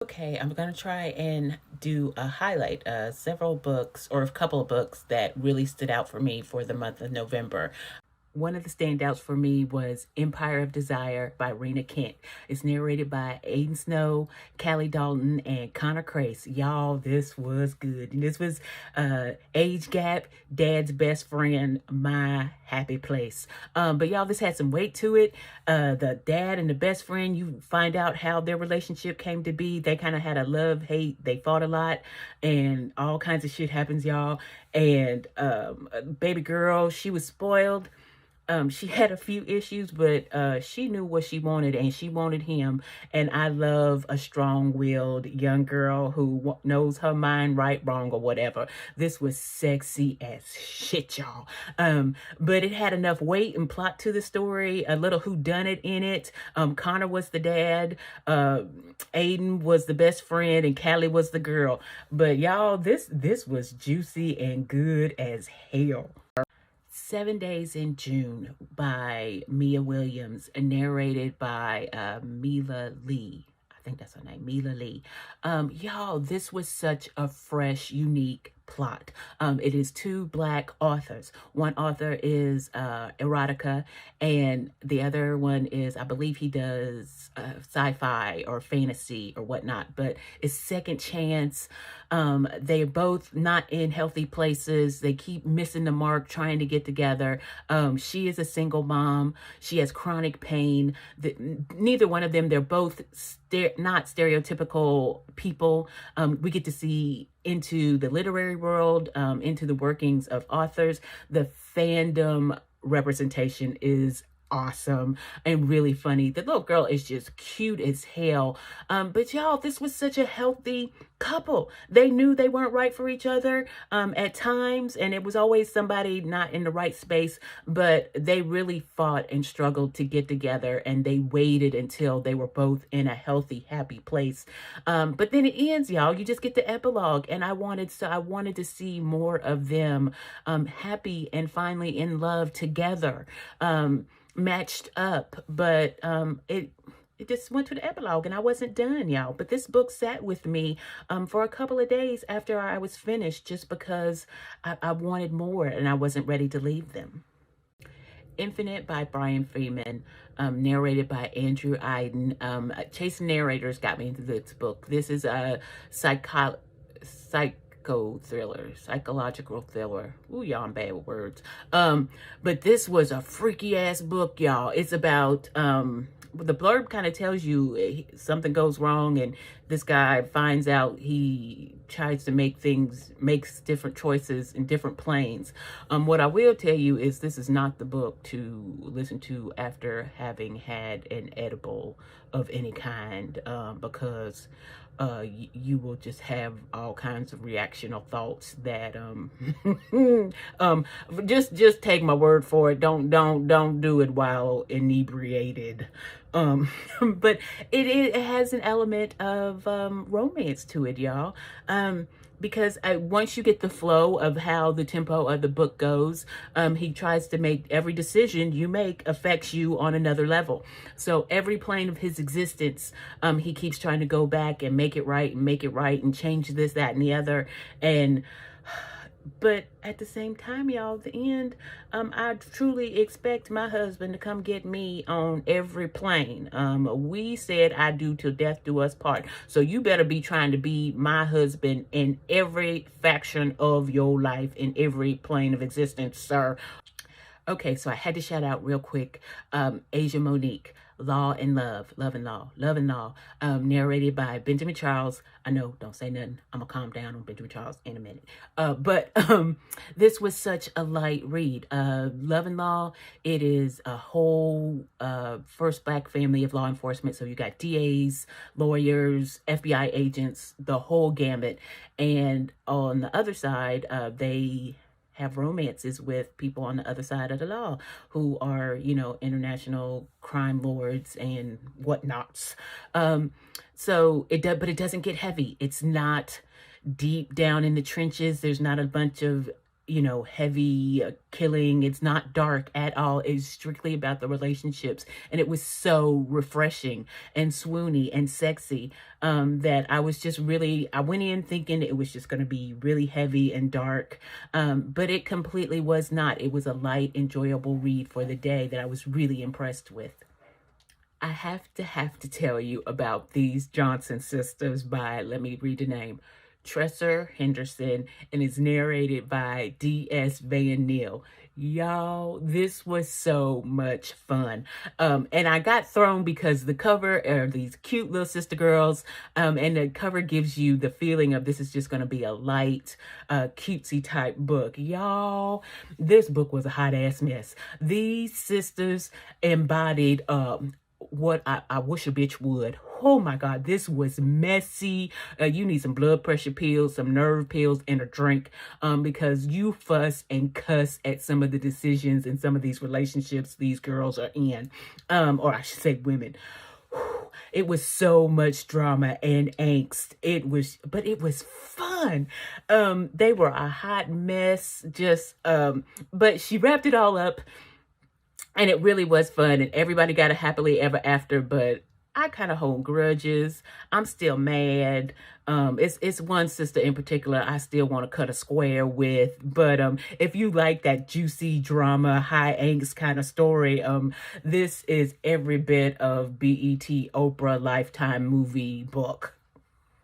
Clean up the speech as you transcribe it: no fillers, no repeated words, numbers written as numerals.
Okay, I'm gonna try and do a highlight, several books or a couple of books that really stood out for me for the month of November. One of the standouts for me was Empire of Desire by Rina Kent. It's narrated by Aiden Snow, Callie Dalton, and Crais. Y'all, this was good. And this was age gap, dad's best friend, my happy place. But y'all, this had some weight to it. The dad and the best friend, you find out how their relationship came to be. They kind of had a love-hate. They fought a lot, and all kinds of shit happens, y'all. And baby girl, she was spoiled. She had a few issues, but she knew what she wanted, and she wanted him. And I love a strong-willed young girl who knows her mind right, wrong, or whatever. This was sexy as shit, y'all. But it had enough weight and plot to the story, a little whodunit in it. Connor was the dad, Aiden was the best friend, and Callie was the girl. But y'all, this was juicy and good as hell. 7 Days in June by Mia Williams, narrated by Mela Lee. I think that's her name, Mela Lee. Y'all, this was such a fresh, unique plot. It is two Black authors. One author is erotica, and the other one is, I believe he does sci-fi or fantasy or whatnot, but it's second chance. They're both not in healthy places. They keep missing the mark trying to get together. She is a single mom. She has chronic pain. Neither one of them, they're both not stereotypical people. We get to see into the literary world, into the workings of authors. The fandom representation is awesome and really funny. The little girl is just cute as hell. But y'all, this was such a healthy couple. They knew they weren't right for each other at times, and it was always somebody not in the right space, but they really fought and struggled to get together, and they waited until they were both in a healthy, happy place. But then it ends, y'all. You just get the epilogue, and I wanted to see more of them happy and finally in love together. Matched up, but it just went to the epilogue, and I wasn't done, y'all. But this book sat with me for a couple of days after I was finished, just because I wanted more and I wasn't ready to leave them. Infinite by Brian Freeman, narrated by Andrew Eiden. Chasing narrators got me into this book. This is a psychological thriller. Ooh, y'all, I'm bad with words. But this was a freaky ass book, y'all. It's about the blurb kind of tells you something goes wrong, and this guy finds out. He tries to makes different choices in different planes. What I will tell you is this is not the book to listen to after having had an edible of any kind, because you will just have all kinds of reactional thoughts that just take my word for it. Don't do it while inebriated. But it has an element of romance to it, y'all. Because once you get the flow of how the tempo of the book goes, he tries to make every decision you make affects you on another level. So every plane of his existence, he keeps trying to go back and make it right and change this, that, and the other. But at the same time, y'all, the end, I truly expect my husband to come get me on every plane. We said I do till death do us part. So you better be trying to be my husband in every faction of your life, in every plane of existence, sir. Okay, so I had to shout out real quick, Asia Monique, Law and Love, Love and Law, Love and Law, narrated by Benjamin Charles. I know, don't say nothing. I'm gonna calm down on Benjamin Charles in a minute. But this was such a light read. Love and Law, it is a whole first Black family of law enforcement. So you got DAs, lawyers, FBI agents, the whole gamut. And on the other side, they have romances with people on the other side of the law who are, international crime lords and whatnots. So but it doesn't get heavy. It's not deep down in the trenches. There's not a bunch of heavy killing. It's not dark at all. It's strictly about the relationships. And it was so refreshing and swoony and sexy that I was just really, I went in thinking it was just going to be really heavy and dark. But it completely was not. It was a light, enjoyable read for the day that I was really impressed with. I have to tell you about these Johnson sisters by, let me read the name, Tresser, Henderson, and it's narrated by D.S. Van Neal. Y'all, this was so much fun. And I got thrown because the cover are these cute little sister girls, and the cover gives you the feeling of this is just going to be a light, cutesy type book. Y'all, this book was a hot ass mess. These sisters embodied what I wish a bitch would. Oh my God, this was messy. You need some blood pressure pills, some nerve pills, and a drink because you fuss and cuss at some of the decisions in some of these relationships these girls are in, or I should say women. It was so much drama and angst. But it was fun. They were a hot mess, but she wrapped it all up. And it really was fun, and everybody got a happily ever after, but I kind of hold grudges. I'm still mad. It's one sister in particular I still want to cut a square with, but if you like that juicy drama, high angst kind of story, this is every bit of BET Oprah Lifetime movie book.